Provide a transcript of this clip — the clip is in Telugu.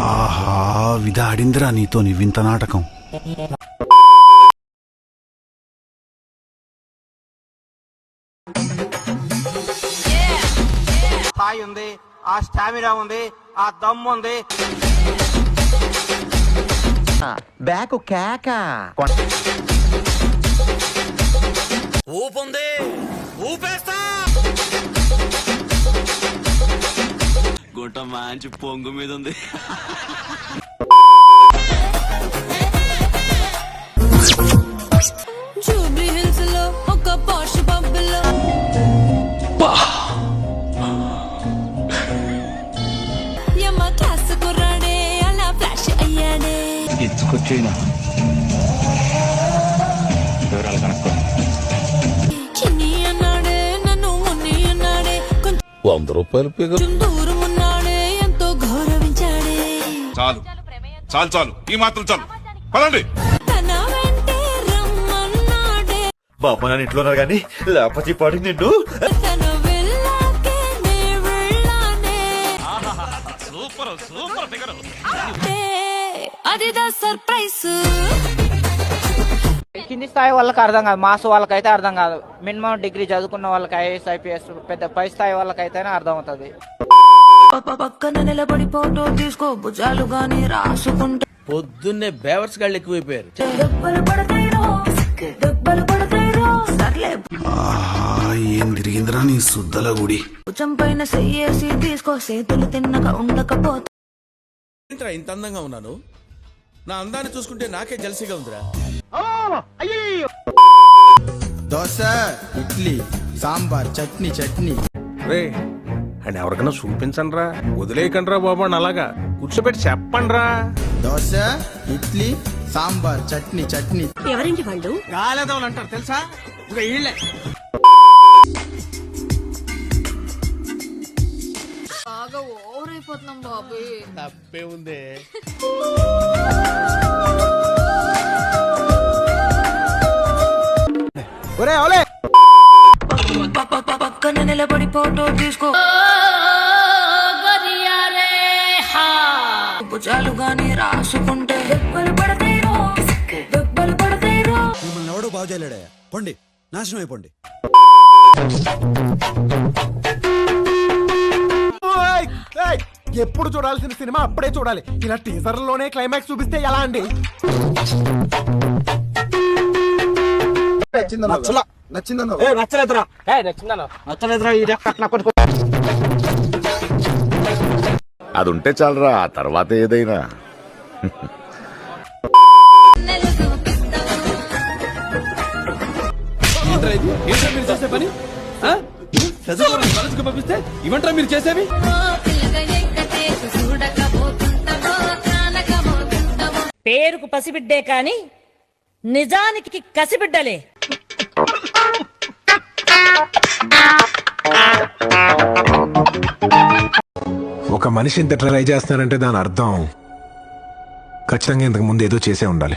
ఆహా, విధాడిందిరా నీతో నీ వింత నాటకం. స్థాయి ఉంది, ఆ స్టామినా ఉంది, ఆ దమ్ము ఉంది. బ్యాక్ కేక ఊపుంది, ఊపేస్తా. గుంట మంచి పొంగు మీద ఉంది. జూబ్లీ హిల్స్ లో ఒక పాష్ పబ్బులో యమ్మ క్లాస్ కుర్రాడే అలా ఫ్లాష్ అయ్యాడే. ఎత్తుకొచ్చేనా వివరాలు కనుక్కో. చిన్ని అన్నాడే నన్ను మున్ని అన్నాడే, 100 రూపాయలు కొంచెం దూరం ఉన్నాడే ఎంతో గౌరవించాడే. చాలు చాలు చాలు, ఈ మాత్రం చాలు, పదండి. తన వెంటే రమ్మన్నాడే, బాబా నన్ను ఇంట్లో ఉన్నారు కానీ లేకపోతే పాటికి నిండు తను వెళ్ళాకే నే వెళ్ళానే. Super super figure. అదిదా సర్ప్రైజ్. కింది స్థాయి వాళ్ళకి అర్థం కాదు, మాస్ వాళ్ళకైతే అర్థం కాదు. మినిమం డిగ్రీ చదువుకున్న వాళ్ళకి ఐఏఎస్ ఐపీఎస్ పెద్ద పై స్థాయి వాళ్ళకైతేనే అర్థం అవుతుంది. పక్కన నిలబడి ఫోటో తీసుకో, భుజాలు గాని రాసుకుంటే పొద్దున్నే బేవర్స్ గాళ్ళు ఎక్కువైపోయారు. దెబ్బలు పడతాయిరో, దెబ్బలు పడతాయిరో. సర్లే ఆహా, ఏం తిరిగిందిరా నీ సుద్దల గుడి. భుజం పైన చెయ్యేసి తీసుకో, చేతులు తిన్నక ఉండకపోతే. ఏంట్రా ఇంత అందంగా ఉన్నాను? నా అందాన్ని చూసుకుంటే నాకే జలసిగా ఉందిరా. దోశ, ఇడ్లీ, సాంబార్, చట్నీ చట్నీ. రే అండ్ ఎవరికైనా చూపించండి రా, వదిలేయకండి రా బాబు. అలాగా కూర్చోబెట్టి చెప్పండి రా. దోశ, ఇడ్లీ, సాంబార్, చట్నీ చట్నీ. ఎవరింటి వాళ్ళు? గాలేదోళ్ళు అంటారు తెలుసా, ఇంకా వీళ్ళే. బాగా ఓవర్ అయిపోతున్నాం బాబు. తప్పే ఉందే. పక్కన నిలబడి ఫోటో తీసుకో, భుజాలు గాని రాసుకుంటే దెబ్బలు పడతాయిరో, దెబ్బలు పడతాయిరో. మిమ్మల్ని ఎవడో బాగు చేయలేడా, పండి నాశనం అయిపోండి. ఎప్పుడు చూడాల్సిన సినిమా అప్పుడే చూడాలి. ఇలా టీజర్ లోనే క్లైమాక్స్ చూపిస్తే ఎలా అండి? నచ్చలేదురా, నచ్చలేదురా. అది ఉంటే చాలరా, ఆ తర్వాత ఏదైనా. మీరు చేసే పని కాలేజ్కి పంపిస్తే ఇవంటరా మీరు చేసేవి? పేరుకు పసిబిడ్డే కాని నిజానికి కసిబిడ్డలే. ఒక మనిషి ఇంత ట్రై చేస్తున్నారంటే దాని అర్థం ఖచ్చితంగా ఇంతకు ముందు ఏదో చేసే ఉండాలి.